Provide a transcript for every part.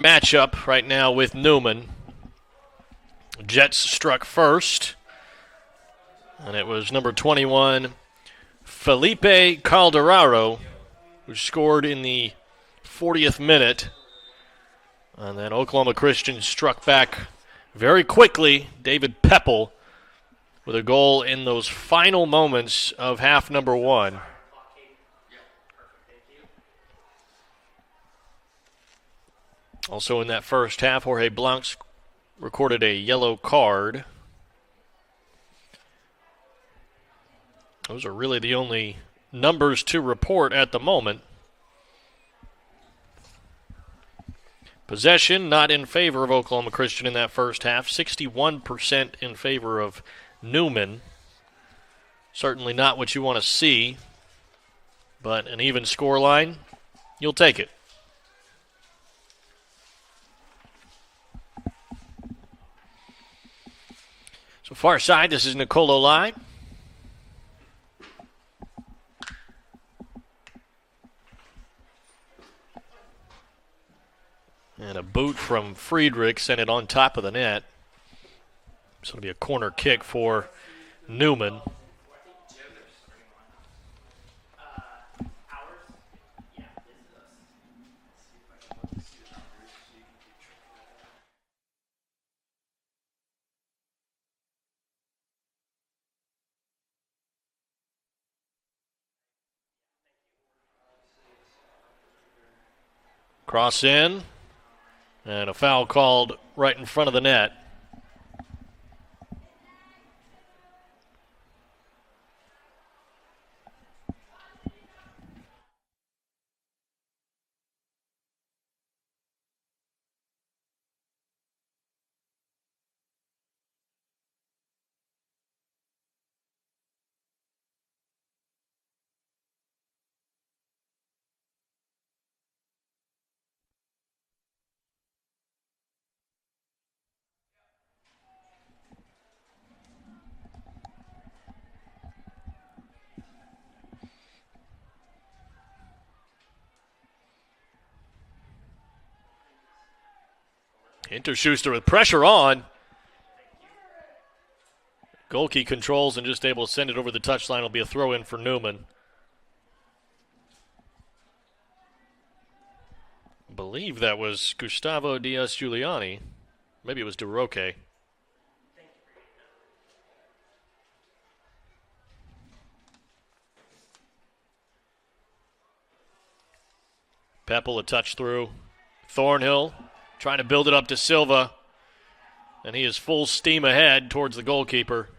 Matchup right now with Newman. Jets struck first, and it was number 21, Felipe Calderaro, who scored in the 40th minute. And then Oklahoma Christian struck back very quickly. David Pepple with a goal in those final moments of half number one. Also in that first half, Jorge Blanc recorded a yellow card. Those are really the only numbers to report at the moment. Possession not in favor of Oklahoma Christian in that first half. 61% in favor of Newman. Certainly not what you want to see, but an even score line, you'll take it. So far side, this is Nicolo Lai. And a boot from Friedrich sent it on top of the net. So it'll be a corner kick for Newman. Cross in. And a foul called right in front of the net. Hinterschuster with pressure on. Goalkeeper controls and just able to send it over the touchline. It'll be a throw in for Newman. I believe that was Gustavo Diaz Giuliani. Maybe it was DeRoque. Pepple a touch through. Thornhill trying to build it up to Silva. And he is full steam ahead towards the goalkeeper.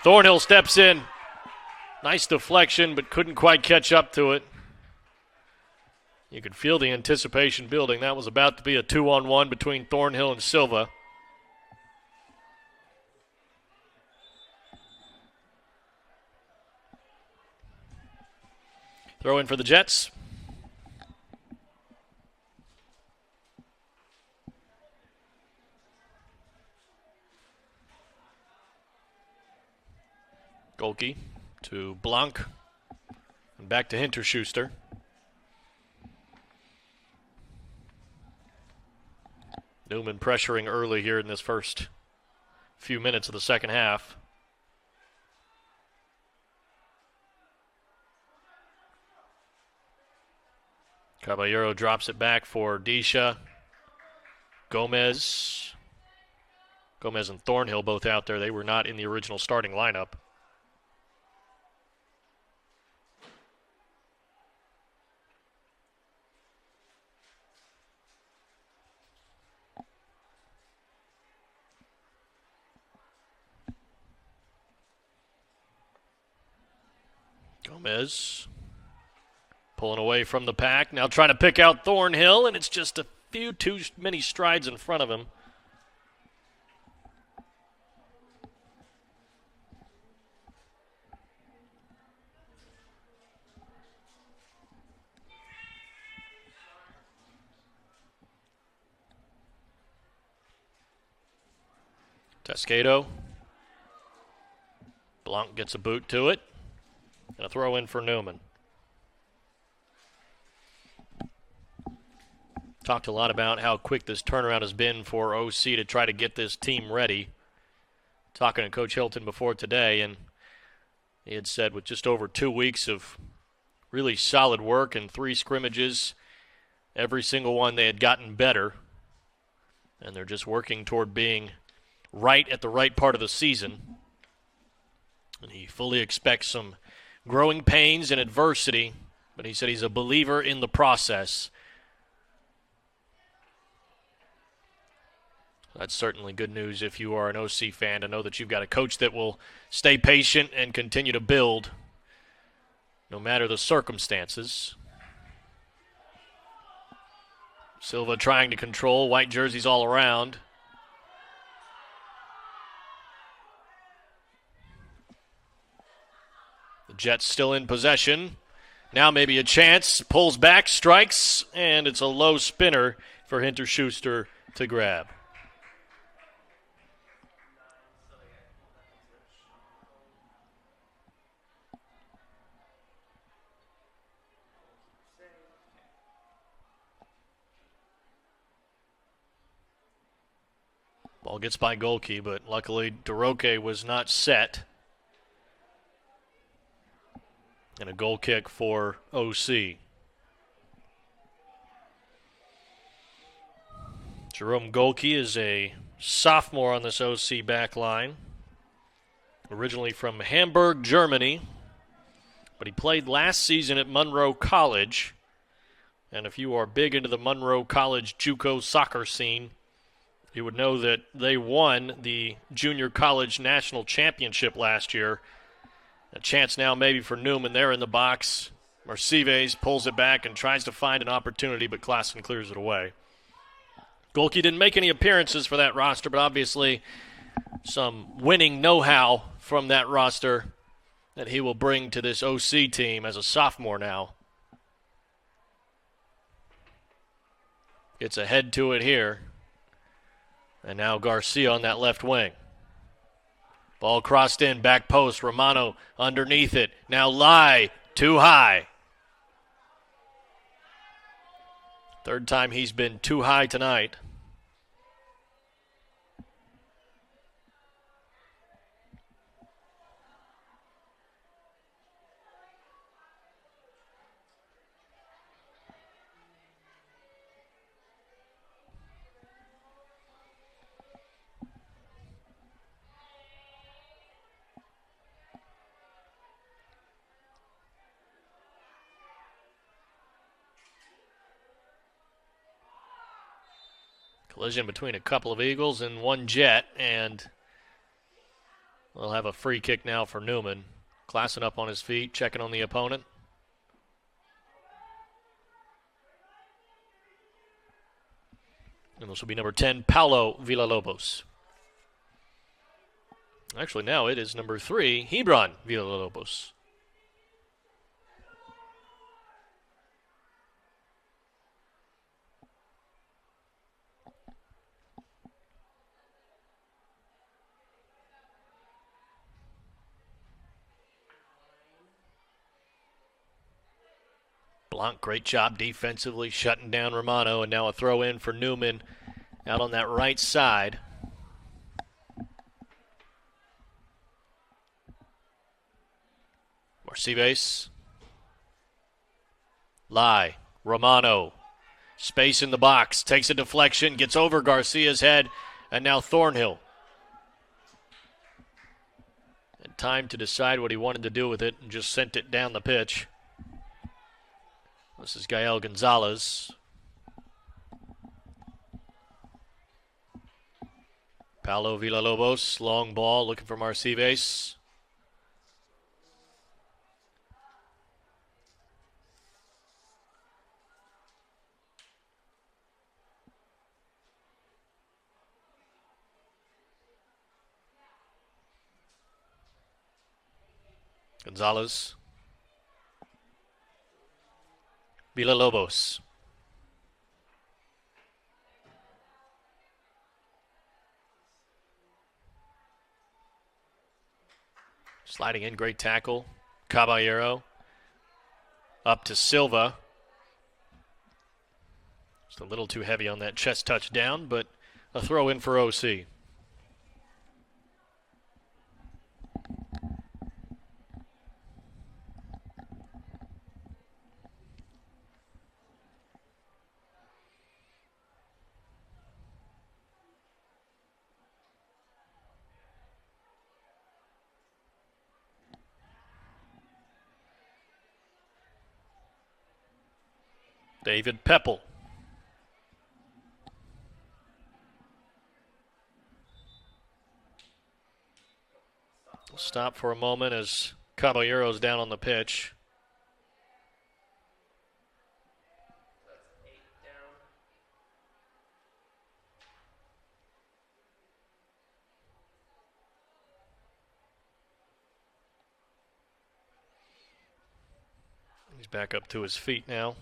Thornhill steps in. Nice deflection, but couldn't quite catch up to it. You could feel the anticipation building. That was about to be a 2-on-1 between Thornhill and Silva. Throw in for the Jets. Golke to Blanc. And back to Hinterschuster. Newman pressuring early here in this first few minutes of the second half. Caballero drops it back for Disha. Gomez. Gomez and Thornhill both out there. They were not in the original starting lineup. Gomez pulling away from the pack. Now trying to pick out Thornhill, and it's just a few too many strides in front of him. Tescato. Blanc gets a boot to it. And a throw in for Newman. Talked a lot about how quick this turnaround has been for OC to try to get this team ready. Talking to Coach Hilton before today, and he had said with just over 2 weeks of really solid work and 3 scrimmages, every single one they had gotten better, and they're just working toward being right at the right part of the season. And he fully expects some growing pains and adversity, but he said he's a believer in the process. That's certainly good news if you are an OC fan, to know that you've got a coach that will stay patient and continue to build no matter the circumstances. Silva trying to control, white jerseys all around. The Jets still in possession. Now maybe a chance, pulls back, strikes, and it's a low spinner for Hinter-Schuster to grab. Ball gets by Golke, but luckily DeRoque was not set. And a goal kick for OC. Jerome Golke is a sophomore on this OC back line. Originally from Hamburg, Germany. But he played last season at Monroe College. And if you are big into the Monroe College JUCO soccer scene, you would know that they won the Junior College National Championship last year. A chance now maybe for Newman. There in the box. Mercedes pulls it back and tries to find an opportunity, but Klassen clears it away. Golke didn't make any appearances for that roster, but obviously some winning know-how from that roster that he will bring to this OC team as a sophomore now. Gets ahead to it here. And now Garcia on that left wing. Ball crossed in, back post, Romano underneath it. Now Lai, too high. Third time he's been too high tonight. Collision between a couple of Eagles and one Jet, and we'll have a free kick now for Newman. Klassen up on his feet, checking on the opponent. And this will be number 10, Paulo Villalobos. Actually, now it is number 3, Hebron Villalobos. Blanc, great job defensively, shutting down Romano, and now a throw in for Newman out on that right side. Marcibes. Lai, Romano, space in the box, takes a deflection, gets over Garcia's head, and now Thornhill. Had time to decide what he wanted to do with it and just sent it down the pitch. This is Gael Gonzalez. Paulo Villalobos, long ball, looking for Marcibes. Gonzalez. Villalobos. Sliding in, great tackle. Caballero. Up to Silva. Just a little too heavy on that chest touchdown, but a throw in for OC. David Pepple. Stop for a moment as Caballero's down on the pitch. He's back up to his feet now.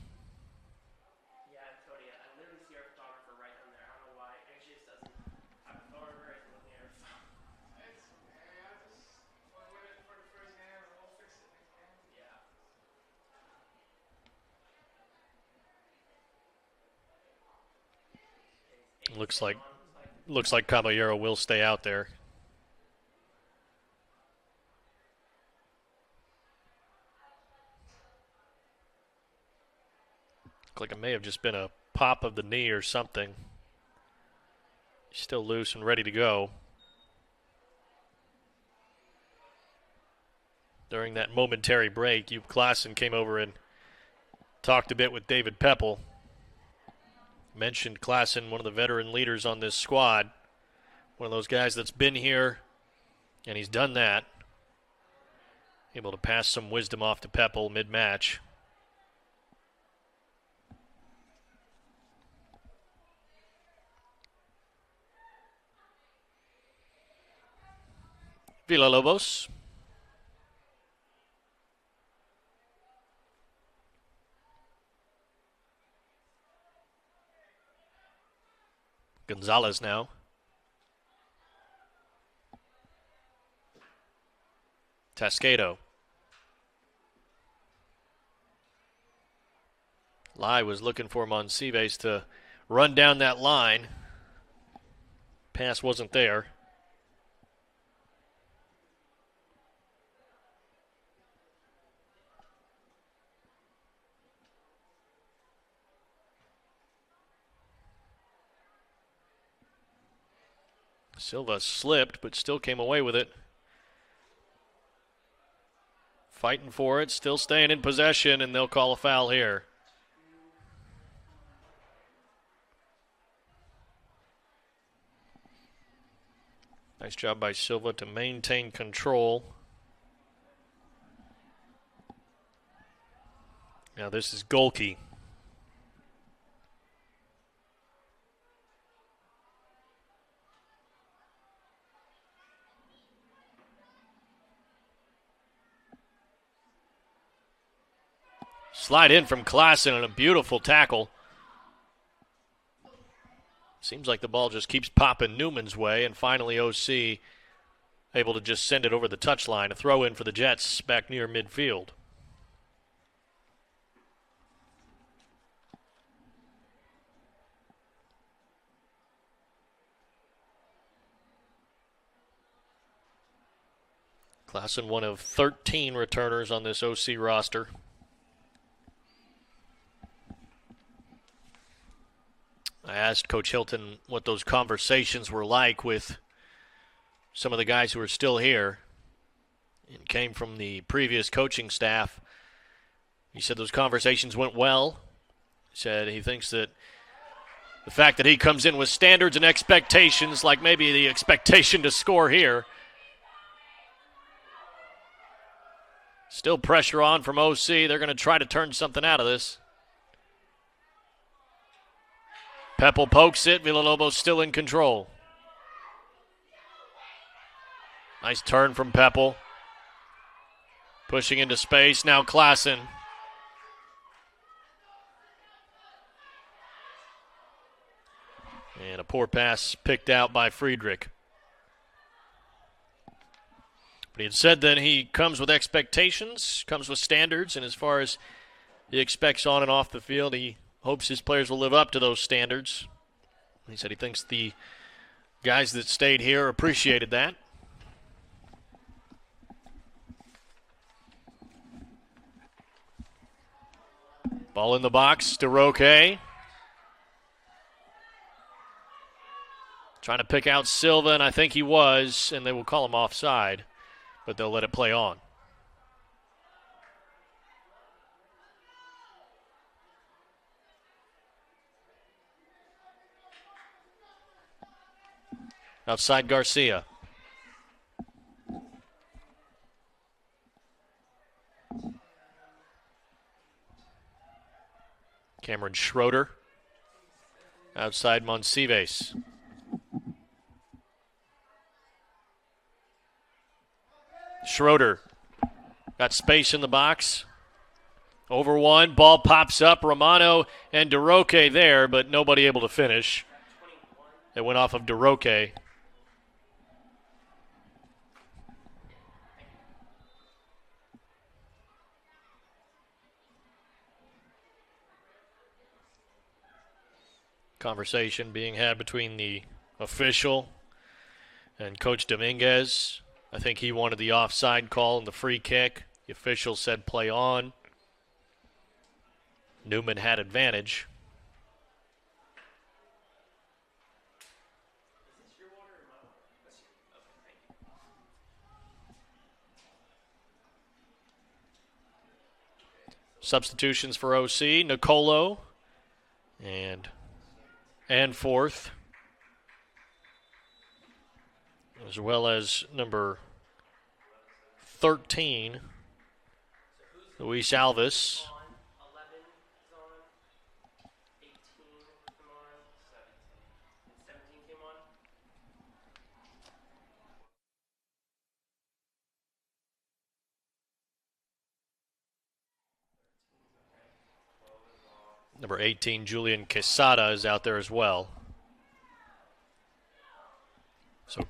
Looks like Caballero will stay out there. Looked like it may have just been a pop of the knee or something. He's still loose and ready to go. During that momentary break, Hugh Klassen came over and talked a bit with David Pepple. Mentioned Klassen, one of the veteran leaders on this squad. One of those guys that's been here, and he's done that. Able to pass some wisdom off to Pepple mid-match. Villalobos. Gonzalez now. Tasquedo. Lai was looking for Monsives to run down that line. Pass wasn't there. Silva slipped, but still came away with it. Fighting for it, still staying in possession, and they'll call a foul here. Nice job by Silva to maintain control. Now this is Golke. Slide in from Klassen and a beautiful tackle. Seems like the ball just keeps popping Newman's way, and finally OC able to just send it over the touchline. A throw in for the Jets back near midfield. Klassen, one of 13 returners on this OC roster. I asked Coach Hilton what those conversations were like with some of the guys who are still here and came from the previous coaching staff. He said those conversations went well. He said he thinks that the fact that he comes in with standards and expectations, like maybe the expectation to score here, still pressure on from OC. They're going to try to turn something out of this. Pepple pokes it. Villalobos still in control. Nice turn from Pepple. Pushing into space. Now Klassen. And a poor pass picked out by Friedrich. But he had said that he comes with expectations, comes with standards, and as far as he expects on and off the field, he hopes his players will live up to those standards. He said he thinks the guys that stayed here appreciated that. Ball in the box, DeRoque. Trying to pick out Silva, and I think he was, and they will call him offside, but they'll let it play on. Outside Garcia. Cameron Schroeder. Outside Monsives. Schroeder got space in the box. Over one, ball pops up. Romano and DeRoque there, but nobody able to finish. It went off of DeRoque. Conversation being had between the official and Coach Dominguez. I think he wanted the offside call and the free kick. The official said play on. Newman had advantage. Substitutions for OC, Nicolo and fourth, as well as number 13, Luis Alves. Number 18, Julian Quesada, is out there as well. So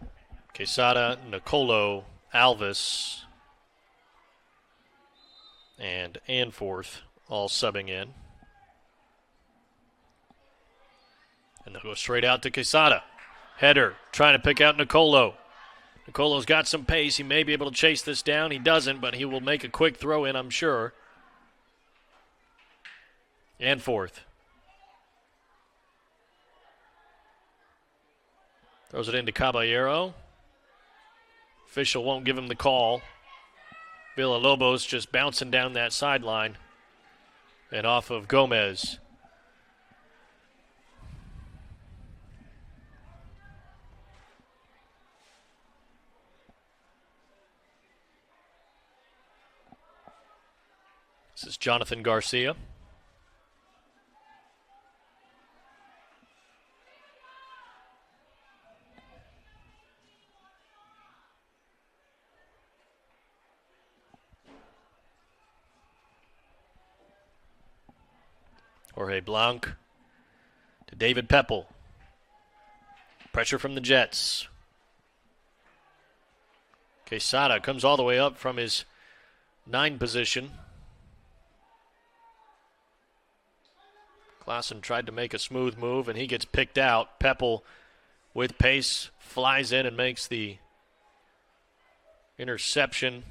Quesada, Nicolo, Alves, and Anforth all subbing in. And they'll go straight out to Quesada. Header, trying to pick out Nicolo. Nicolo's got some pace. He may be able to chase this down. He doesn't, but he will make a quick throw in, I'm sure. Anforth. Throws it into Caballero. Official won't give him the call. Villalobos just bouncing down that sideline and off of Gomez. This is Jonathan Garcia. Jorge Blanc to David Pepple. Pressure from the Jets. Quesada comes all the way up from his 9 position. Klassen tried to make a smooth move, and he gets picked out. Pepple, with pace, flies in and makes the interception.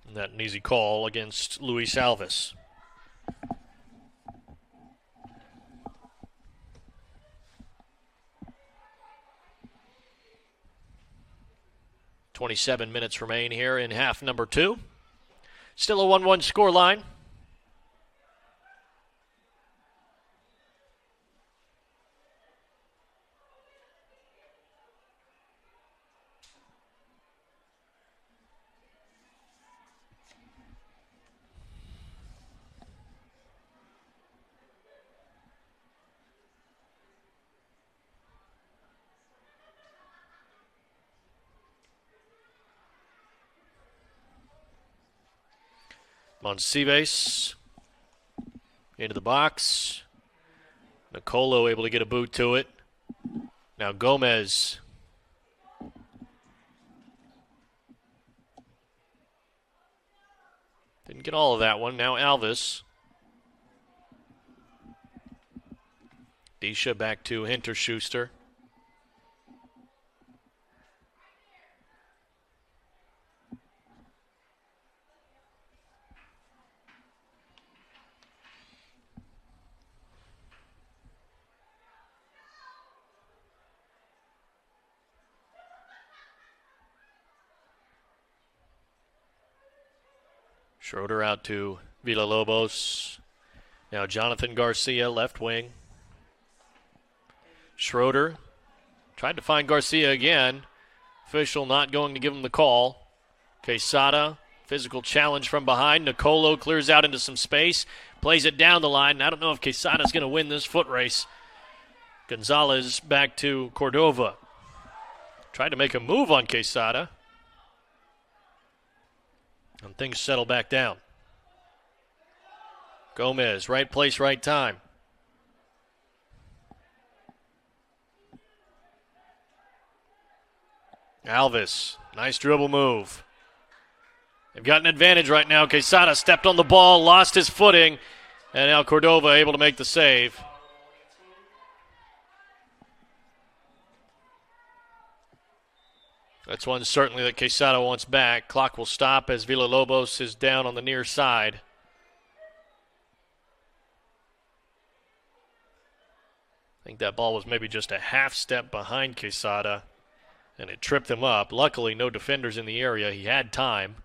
And that an easy call against Luis Alves. .27 minutes remain here in half number 2. Still a 1-1 score line. Monsives into the box. Nicolo able to get a boot to it. Now Gomez. Didn't get all of that one. Now Alvis. Disha back to Hinterschuster. Schroeder out to Villalobos. Now Jonathan Garcia, left wing. Schroeder tried to find Garcia again. Official not going to give him the call. Quesada, physical challenge from behind. Nicolo clears out into some space, plays it down the line. I don't know if Quesada's going to win this foot race. Gonzalez back to Cordova. Tried to make a move on Quesada. And things settle back down. Gomez, right place, right time. Alvis, nice dribble move. They've got an advantage right now. Quesada stepped on the ball, lost his footing, and now Cordova able to make the save. That's one certainly that Quesada wants back. Clock will stop as Villalobos is down on the near side. I think that ball was maybe just a half step behind Quesada, and it tripped him up. Luckily, no defenders in the area. He had time.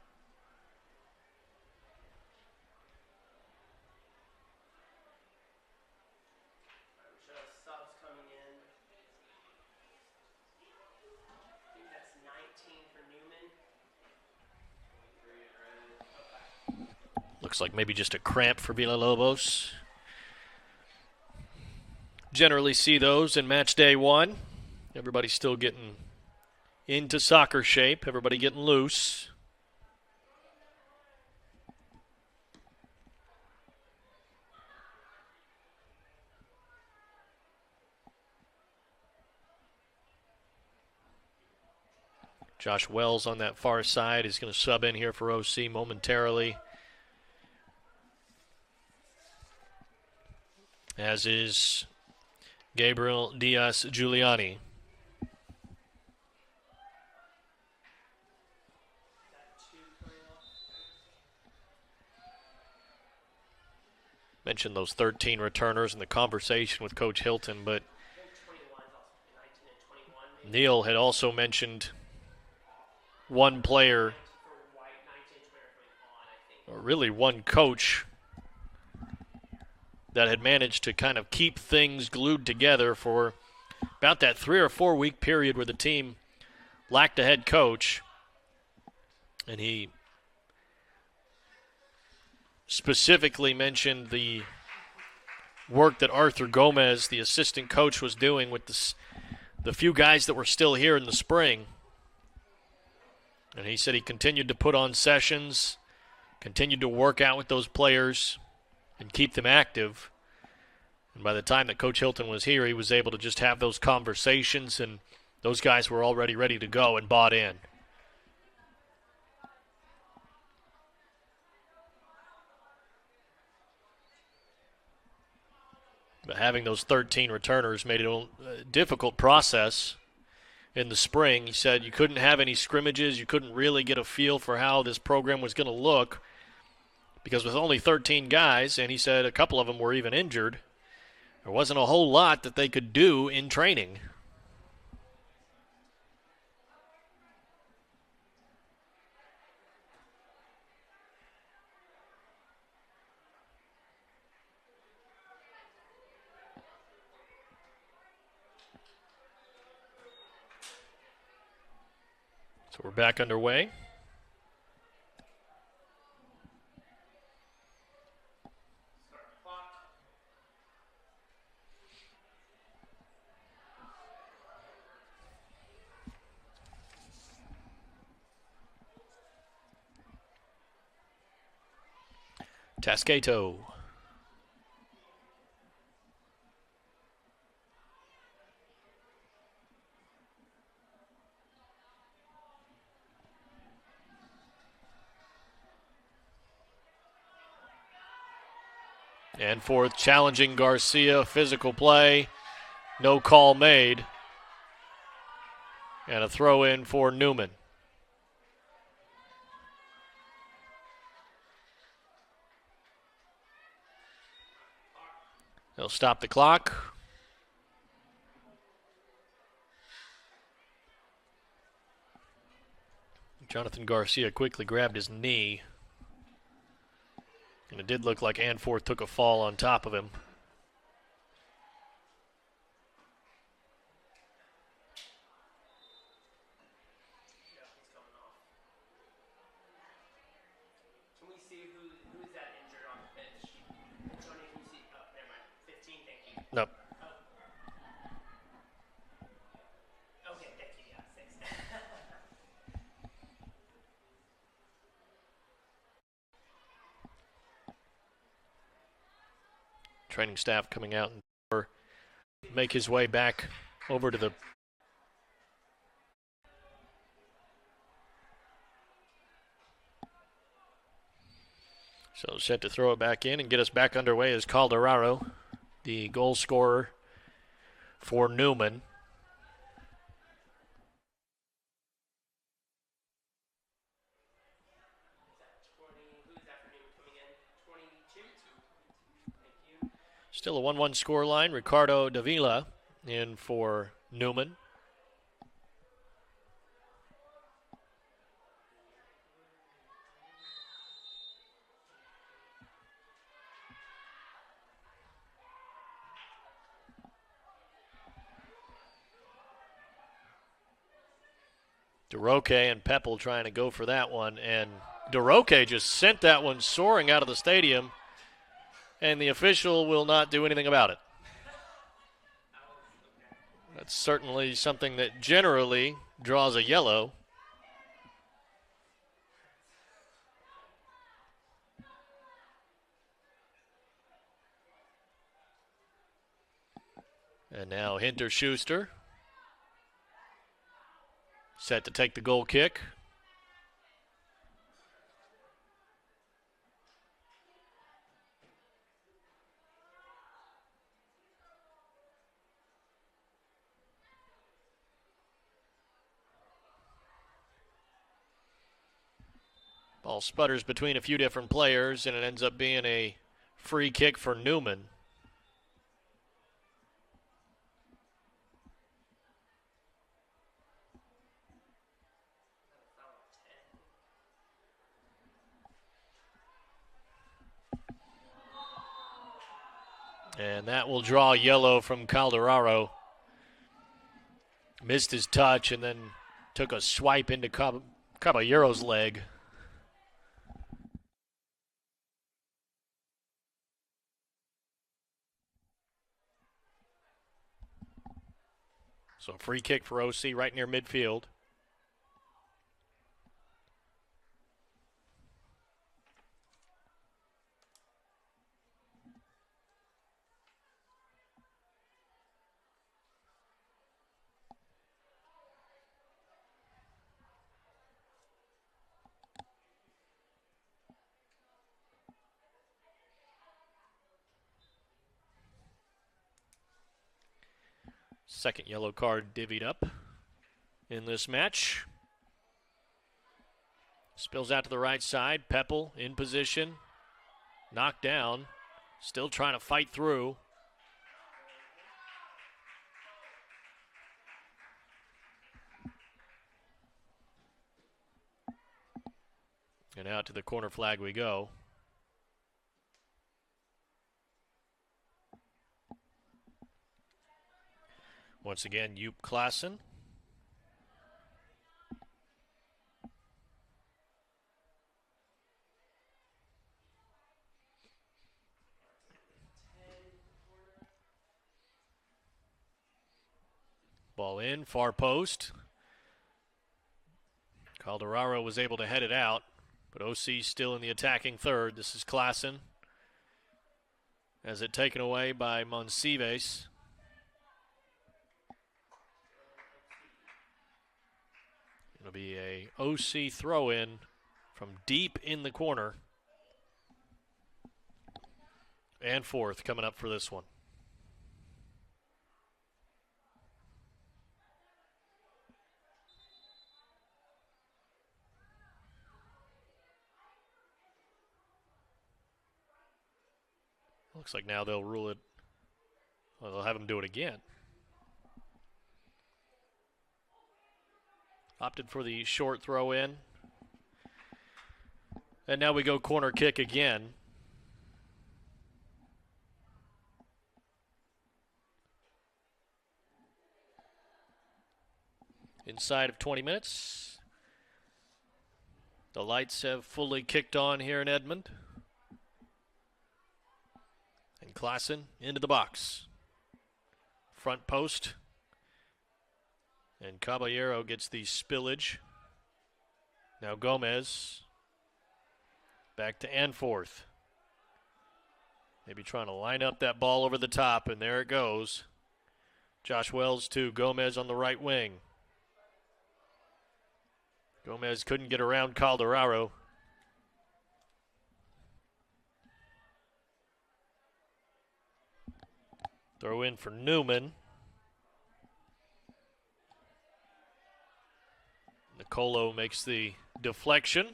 Looks like maybe just a cramp for Villalobos. Generally see those in match day one. Everybody's still getting into soccer shape. Everybody getting loose. Josh Wells on that far side is going to sub in here for OC momentarily. As is Gabriel Diaz-Giuliani. Mentioned those 13 returners in the conversation with Coach Hilton, but Neil had also mentioned one player, or really one coach, that had managed to kind of keep things glued together for about that 3 or 4 week period where the team lacked a head coach. And he specifically mentioned the work that Arthur Gomez, the assistant coach, was doing with the few guys that were still here in the spring. And he said he continued to put on sessions, continued to work out with those players, and keep them active. And by the time that Coach Hilton was here, he was able to just have those conversations, and those guys were already ready to go and bought in. But having those 13 returners made it a difficult process in the spring. He said you couldn't have any scrimmages. You couldn't really get a feel for how this program was going to look because with only 13 guys, and he said a couple of them were even injured, there wasn't a whole lot that they could do in training. So we're back underway. Tascato. And fourth, challenging Garcia, physical play, no call made. And a throw in for Newman. They'll stop the clock. Jonathan Garcia quickly grabbed his knee. And it did look like Anforth took a fall on top of him. Can we see who is that injured on the pitch? Tony, can you see? Oh, never mind. 15, thank you. Nope. Oh. Okay, thank you. Yeah, thanks. Training staff coming out and make his way back over to the so set to throw it back in and get us back underway is Calderaro, the goal scorer for Newman. Who's that for Newman coming in? 22? Thank you. Still a 1-1 score line. Ricardo Davila in for Newman. DeRoque and Pepple trying to go for that one, and DeRoque just sent that one soaring out of the stadium, and the official will not do anything about it. That's certainly something that generally draws a yellow. And now Hinter-Schuster set to take the goal kick. Ball sputters between a few different players, and it ends up being a free kick for Newman. And that will draw yellow from Calderaro. Missed his touch and then took a swipe into Caballero's leg. So free kick for OC right near midfield. Second yellow card divvied up in this match. Spills out to the right side. Pepple in position. Knocked down. Still trying to fight through. And out to the corner flag we go. Once again, Joop Klaassen. Ball in, far post. Calderaro was able to head it out, but OC still in the attacking third. This is Klaassen. Has it taken away by Monsives. It'll be a OC throw-in from deep in the corner. and fourth coming up for this one. Looks like now they'll rule it. Well, they'll have him do it again. Opted for the short throw in. And now we go corner kick again. Inside of 20 minutes. The lights have fully kicked on here in Edmond. And Klassen into the box. Front post. And Caballero gets the spillage. Now Gomez. Back to Anforth. Maybe trying to line up that ball over the top, and there it goes. Josh Wells to Gomez on the right wing. Gomez couldn't get around Calderaro. Throw in for Newman. Nicolo makes the deflection.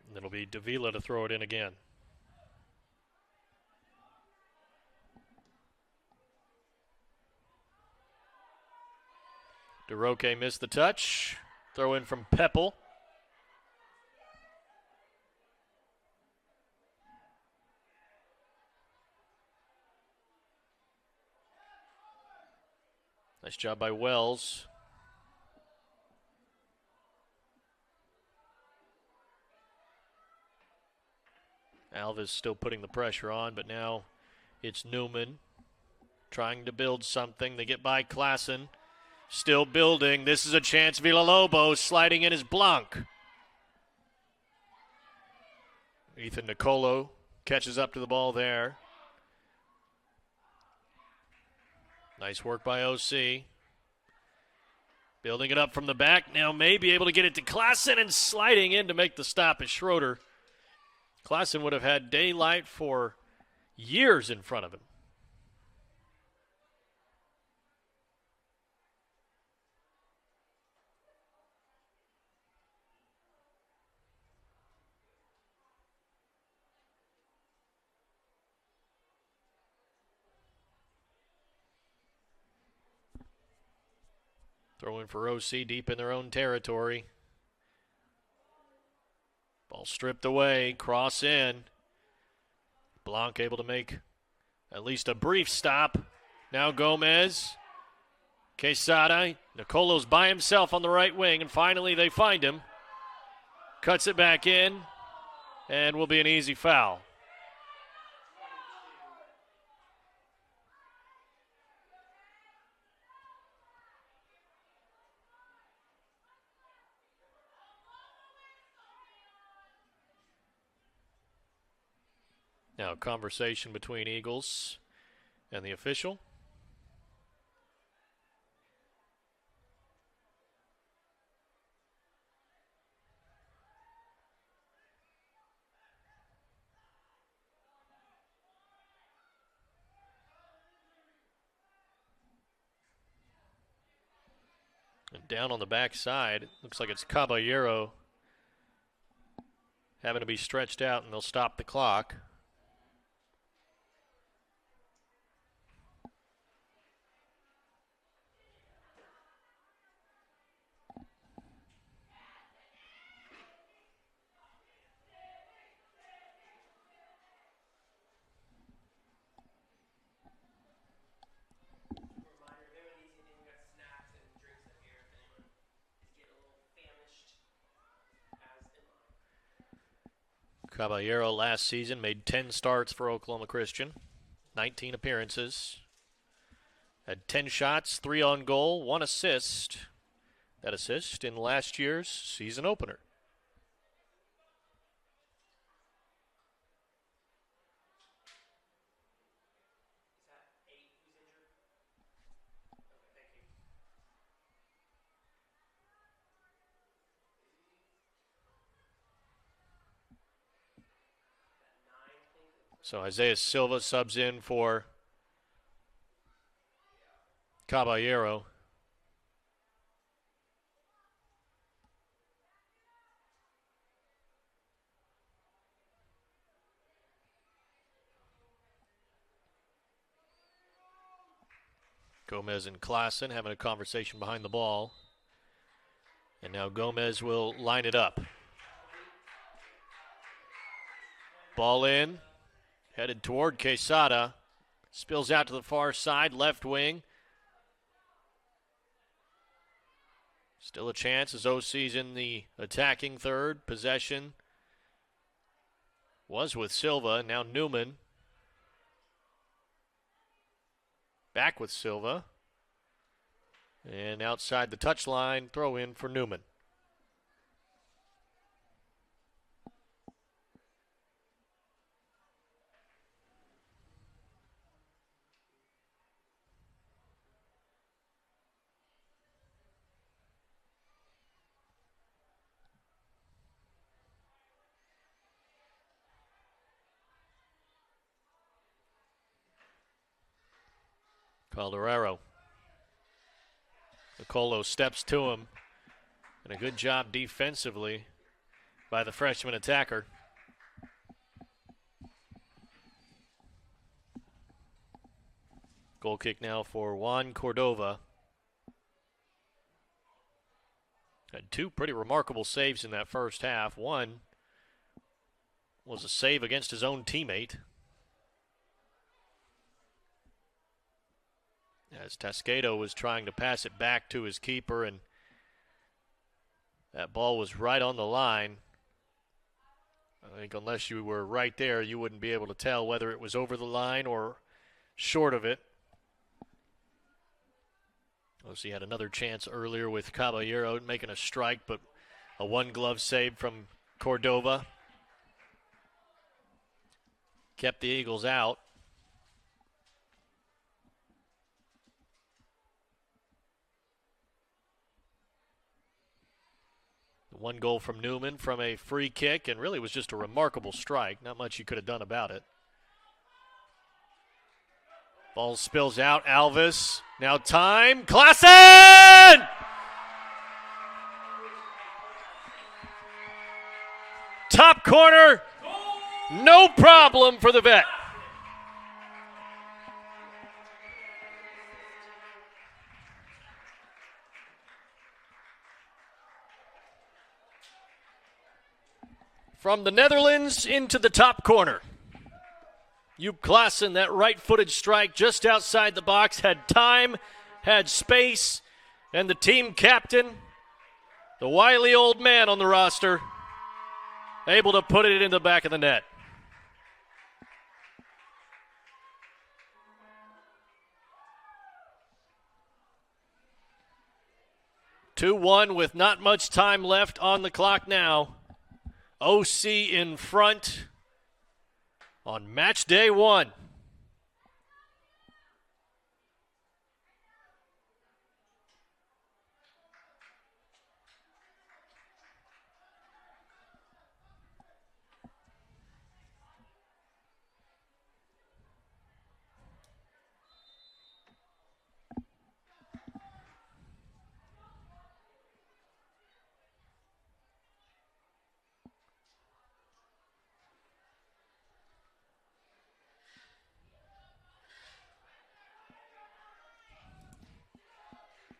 And it'll be Davila to throw it in again. DeRoque missed the touch. Throw in from Pepple. Nice job by Wells. Alves still putting the pressure on, but now it's Newman trying to build something. They get by Klassen. Still building. This is a chance. Villalobos sliding in is Blanc. Ethan Nicolo catches up to the ball there. Nice work by OC. Building it up from the back. Now may be able to get it to Klassen, and sliding in to make the stop is Schroeder. Klassen would have had daylight for years in front of him. Throw in for OC deep in their own territory. Ball stripped away, cross in. Blanc able to make at least a brief stop. Now Gomez. Quesada. Nicolo's by himself on the right wing, and finally they find him. Cuts it back in, and will be an easy foul. Now, conversation between Eagles and the official. And down on the backside, looks like it's Caballero having to be stretched out, and they'll stop the clock. Caballero last season made 10 starts for Oklahoma Christian, 19 appearances, had 10 shots, 3 on goal, 1 assist. That assist in last year's season opener. So Isaiah Silva subs in for Caballero. Gomez and Klassen having a conversation behind the ball. And now Gomez will line it up. Ball in, headed toward Quesada. Spills out to the far side, left wing. Still a chance as OC's in the attacking third. Possession was with Silva. Now Newman. Back with Silva. And outside the touchline, throw in for Newman. Calderaro. Nicolo steps to him. And a good job defensively by the freshman attacker. Goal kick now for Juan Cordova. Had two pretty remarkable saves in that first half. One was a save against his own teammate, as Tasquedo was trying to pass it back to his keeper, and that ball was right on the line. I think unless you were right there, you wouldn't be able to tell whether it was over the line or short of it. OC had another chance earlier with Caballero making a strike, but a one-glove save from Cordova kept the Eagles out. One goal from Newman from a free kick, and really was just a remarkable strike. Not much you could have done about it. Ball spills out. Alves. Now time. Klassen! Top corner. No problem for the vet. From the Netherlands into the top corner. Joop Klassen, that right-footed strike just outside the box, had time, had space, and the team captain, the wily old man on the roster, able to put it in the back of the net. (2-1) with not much time left on the clock now. OC in front on match day one.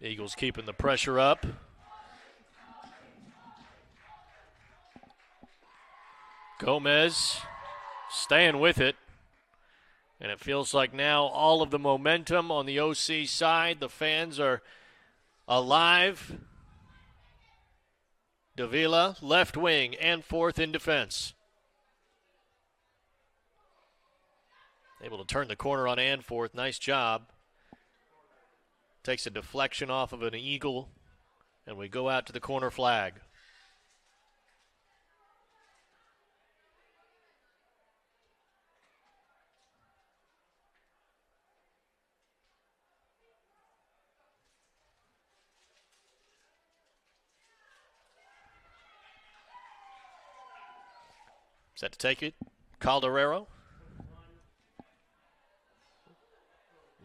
Eagles keeping the pressure up. Gomez staying with it. And it feels like now all of the momentum on the OC side. The fans are alive. Davila, left wing and fourth in defense. Able to turn the corner on Anforth. Nice job. Takes a deflection off of an Eagle, and we go out to the corner flag. Set to take it. Calderaro.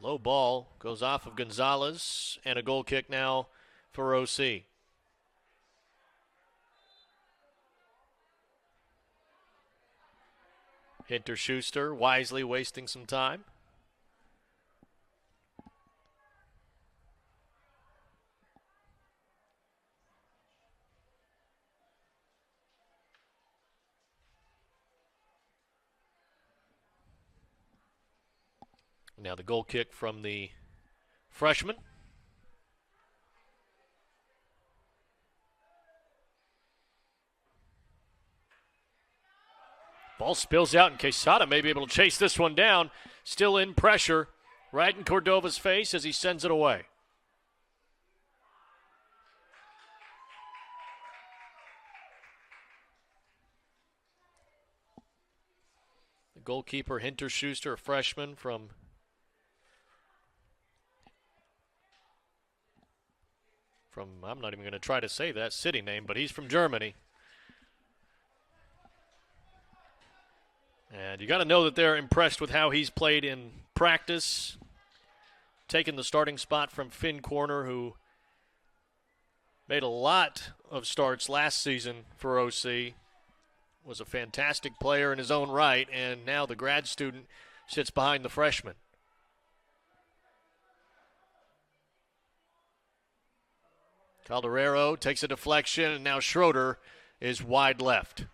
Low ball goes off of Gonzalez, and a goal kick now for OC. Hinter-Schuster wisely wasting some time. Now the goal kick from the freshman. Ball spills out, and Quesada may be able to chase this one down. Still in pressure, right in Cordova's face as he sends it away. The goalkeeper, Hinter-Schuster, a freshman from I'm not even going to try to say that city name, but he's from Germany. And you got to know that they're impressed with how he's played in practice, taking the starting spot from Finn Corner, who made a lot of starts last season for OC, was a fantastic player in his own right, and now the grad student sits behind the freshman. Calderaro takes a deflection, and now Schroeder is wide left.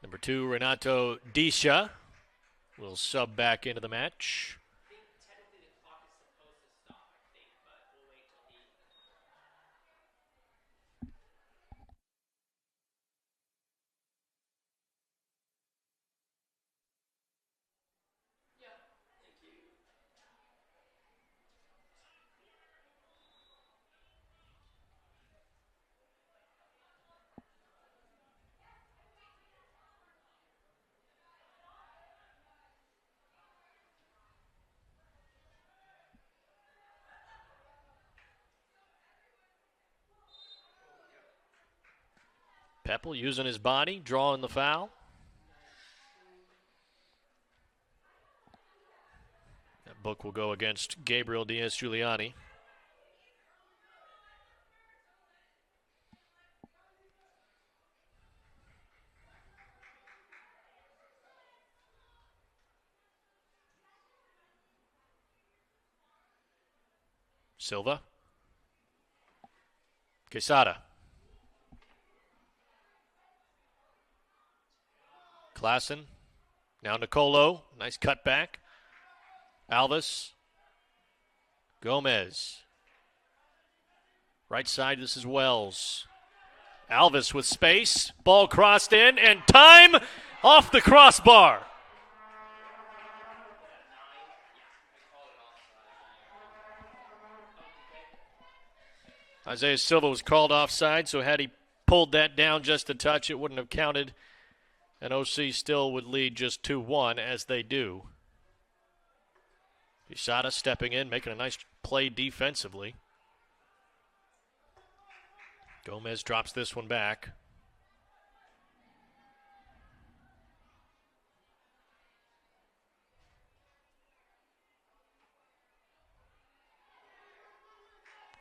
Number 2, Renato Disha will sub back into the match. Pepple using his body, drawing the foul. That book will go against Gabriel Diaz-Giuliani. Silva. Quesada. Klassen. Now Nicolo. Nice cutback. Alves. Gomez. Right side, this is Wells. Alves with space. Ball crossed in, and time off the crossbar. Isaiah Silva was called offside, so had he pulled that down just a touch, it wouldn't have counted. And OC still would lead just 2-1 as they do. Quesada stepping in, making a nice play defensively. Gomez drops this one back.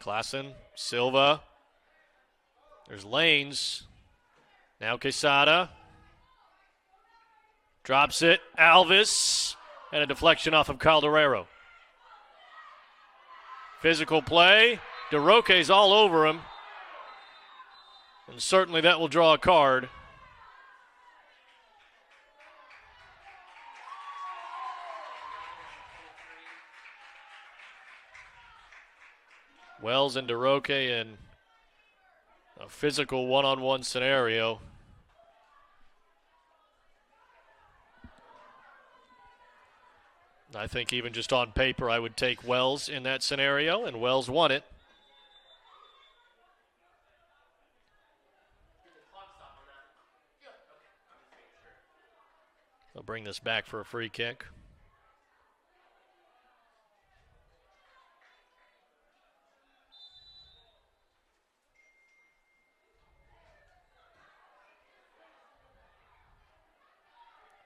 Klassen, Silva. There's Lanes. Now Quesada. Drops it. Alves. And a deflection off of Calderaro. Physical play. DeRoche's all over him. And certainly that will draw a card. Wells and DeRoche in a physical one-on-one scenario. I think even just on paper I would take Wells in that scenario, and Wells won it. They'll bring this back for a free kick.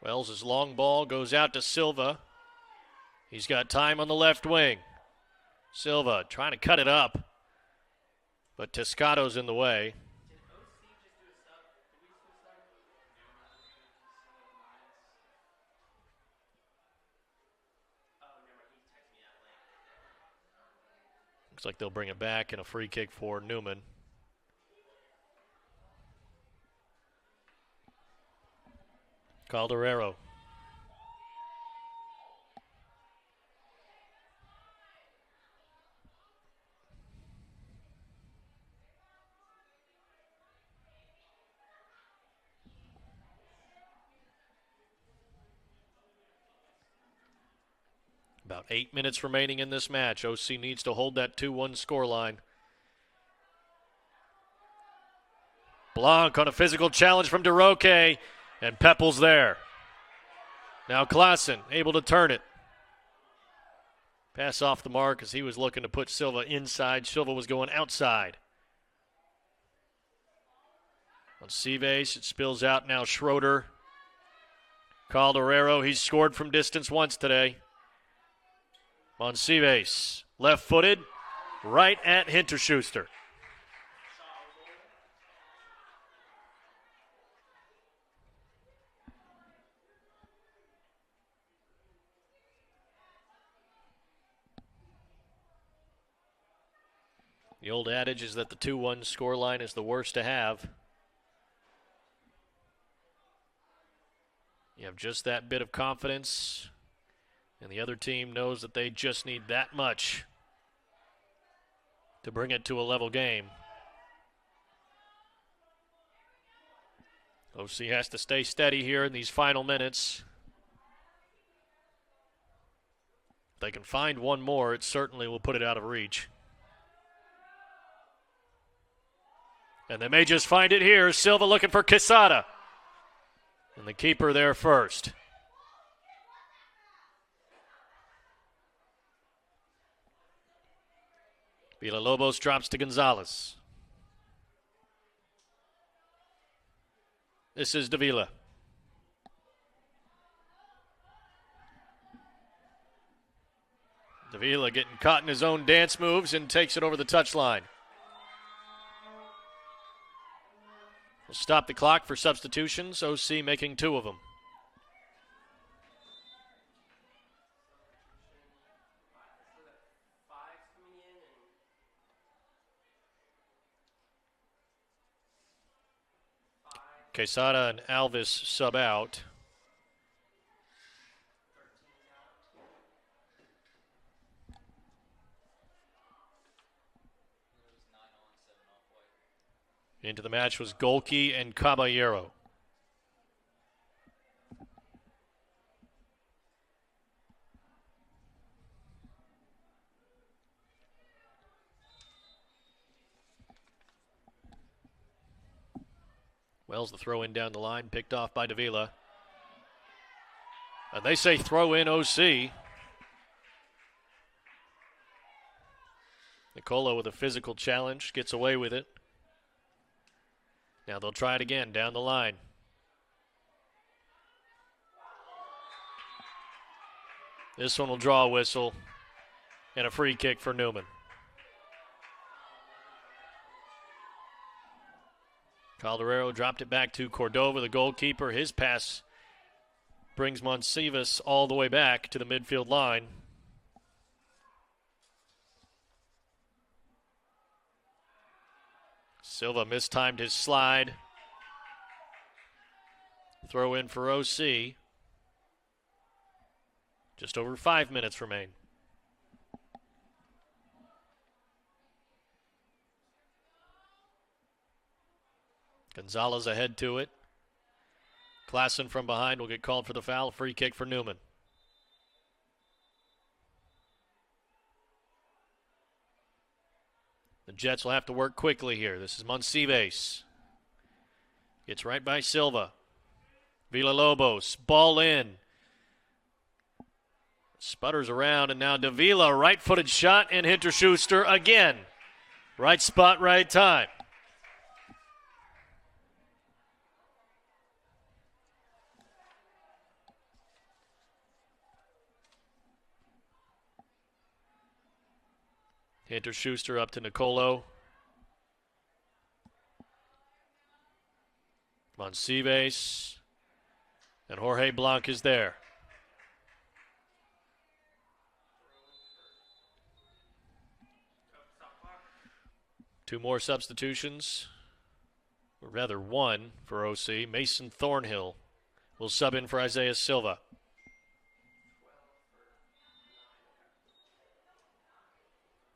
Wells' long ball goes out to Silva. He's got time on the left wing. Silva trying to cut it up, but Toscato's in the way. Did OC just do a sub? Did we just do a sub? Oh, never mind. He texted me that late. Looks like they'll bring it back and a free kick for Newman. Calderaro. About 8 minutes remaining in this match. OC needs to hold that 2-1 scoreline. Blanc on a physical challenge from DeRoque, and Pepple's there. Now Klassen able to turn it. Pass off the mark as he was looking to put Silva inside. Silva was going outside. On Cives, it spills out now. Schroeder. Calderaro, he's scored from distance once today. Monsives, left-footed, right at Hinterschuster. The old adage is that the 2-1 scoreline is the worst to have. You have just that bit of confidence, and the other team knows that they just need that much to bring it to a level game. OC has to stay steady here in these final minutes. If they can find one more, it certainly will put it out of reach. And they may just find it here. Silva looking for Quesada. And the keeper there first. Villalobos drops to Gonzalez. This is Davila. Davila getting caught in his own dance moves and takes it over the touchline. We'll stop the clock for substitutions. OC making 2 of them. Quesada and Alvis sub out. Into the match was Golke and Caballero. Wells the throw in down the line, picked off by Davila. And they say throw in OC. Nicola with a physical challenge, gets away with it. Now they'll try it again down the line. This one will draw a whistle and a free kick for Newman. Calderaro dropped it back to Cordova, the goalkeeper. His pass brings Monsivas all the way back to the midfield line. Silva mistimed his slide. Throw in for OC. Just over 5 minutes remain. Gonzalez ahead to it. Klassen from behind will get called for the foul. Free kick for Newman. The Jets will have to work quickly here. This is Monsives. Gets right by Silva. Villalobos, ball in. Sputters around, and now Davila, right-footed shot, and Hinterschuster again. Right spot, right time. Hinter-Schuster up to Nicolo. Monsives. And Jorge Blanc is there. Two more substitutions, or rather one for OC. Mason Thornhill will sub in for Isaiah Silva.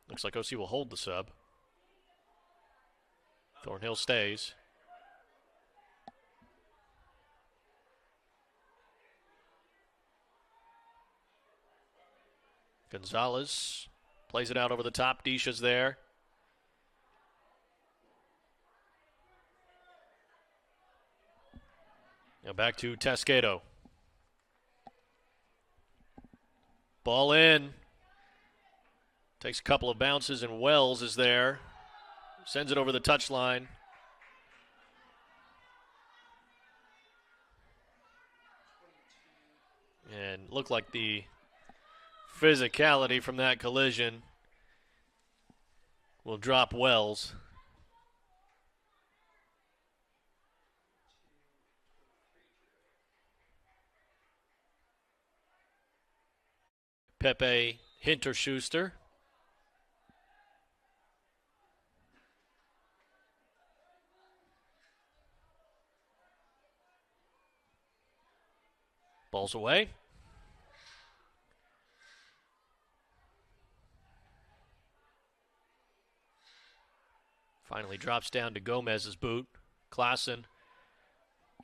Looks like OC will hold the sub. Thornhill stays. Gonzalez plays it out over the top. Disha's there. Now back to Tasqueto. Ball in. Takes a couple of bounces, and Wells is there. Sends it over the touchline. And looked like the physicality from that collision will drop Wells. Pepe Hinter-Schuster. Ball's away. Finally drops down to Gomez's boot. Klaassen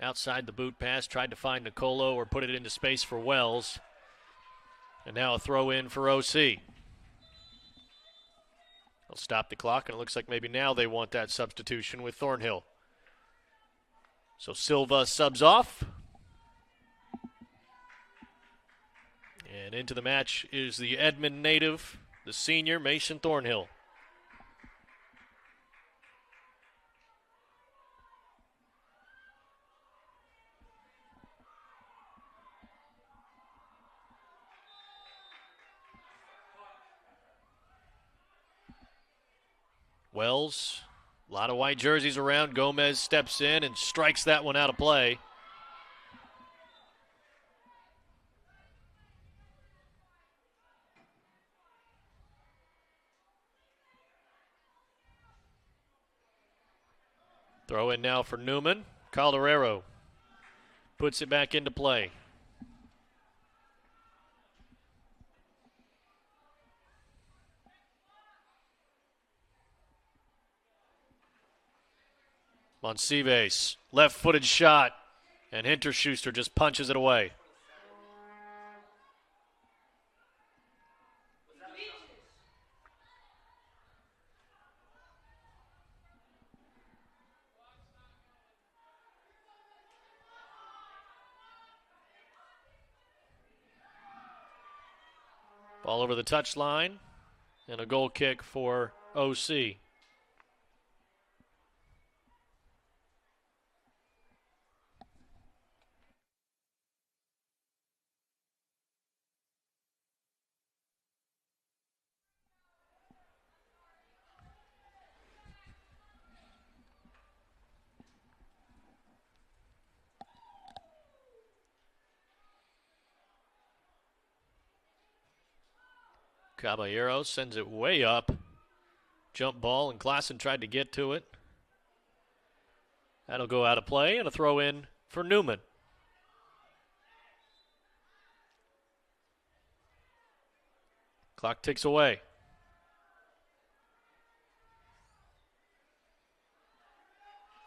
outside the boot pass, tried to find Nicolo or put it into space for Wells. And now a throw in for OC. They'll stop the clock, and it looks like maybe now they want that substitution with Thornhill. So Silva subs off. And into the match is the Edmond native, the senior, Mason Thornhill. Wells, a lot of white jerseys around. Gomez steps in and strikes that one out of play. Throw in now for Newman. Calderero puts it back into play. Monsives, left-footed shot, and Hinter-Schuster just punches it away. Ball over the touchline, and a goal kick for OC. Caballero sends it way up. Jump ball, and Klaassen tried to get to it. That'll go out of play, and a throw in for Newman. Clock ticks away.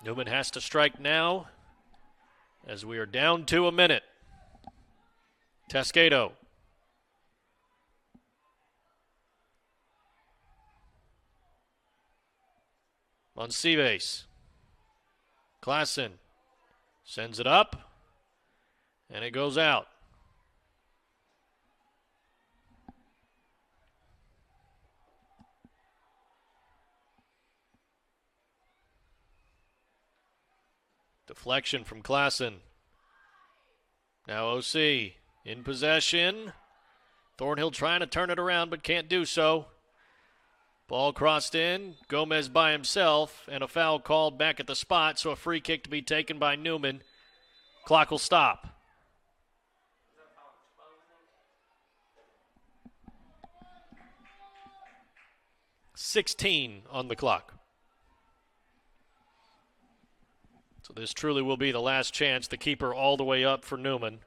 Newman has to strike now as we are down to a minute. Tasqueto. Monsives. Klaassen sends it up, and it goes out. Deflection from Klaassen. Now OC in possession. Thornhill trying to turn it around, but can't do so. Ball crossed in. Gomez by himself, and a foul called back at the spot, so a free kick to be taken by Newman. Clock will stop. 16 on the clock. So this truly will be the last chance. The keeper all the way up for Newman.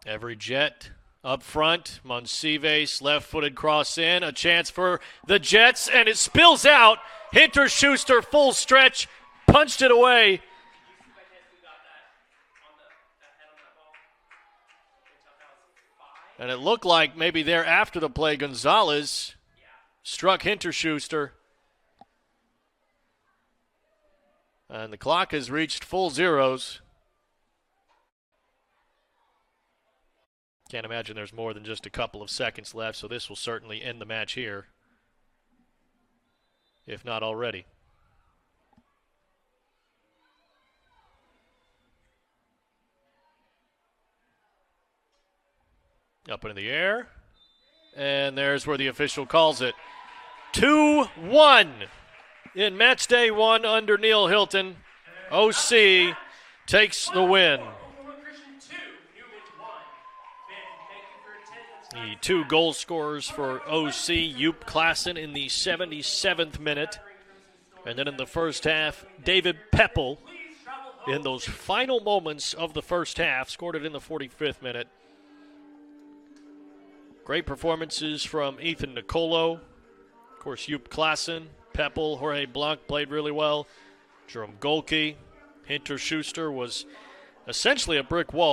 Every Jet up front. Monsives, left-footed cross in. A chance for the Jets, and it spills out. Hinter-Schuster, full stretch, punched it away. And it looked like maybe there after the play, Gonzalez struck Hinter-Schuster. And the clock has reached full zeros. Can't imagine there's more than just a couple of seconds left, so this will certainly end the match here, if not already. Up in the air, and there's where the official calls it. 2-1 in match day 1 under Neil Hilton. OC takes the win. The 2 goal scorers for OC, Joop Klaassen in the 77th minute. And then in the first half, David Pepple, in those final moments of the first half, scored it in the 45th minute. Great performances from Ethan Nicolo. Of course, Joop Klaassen, Pepple, Jorge Blanc played really well. Jerome Golke, Hinter-Schuster was essentially a brick wall.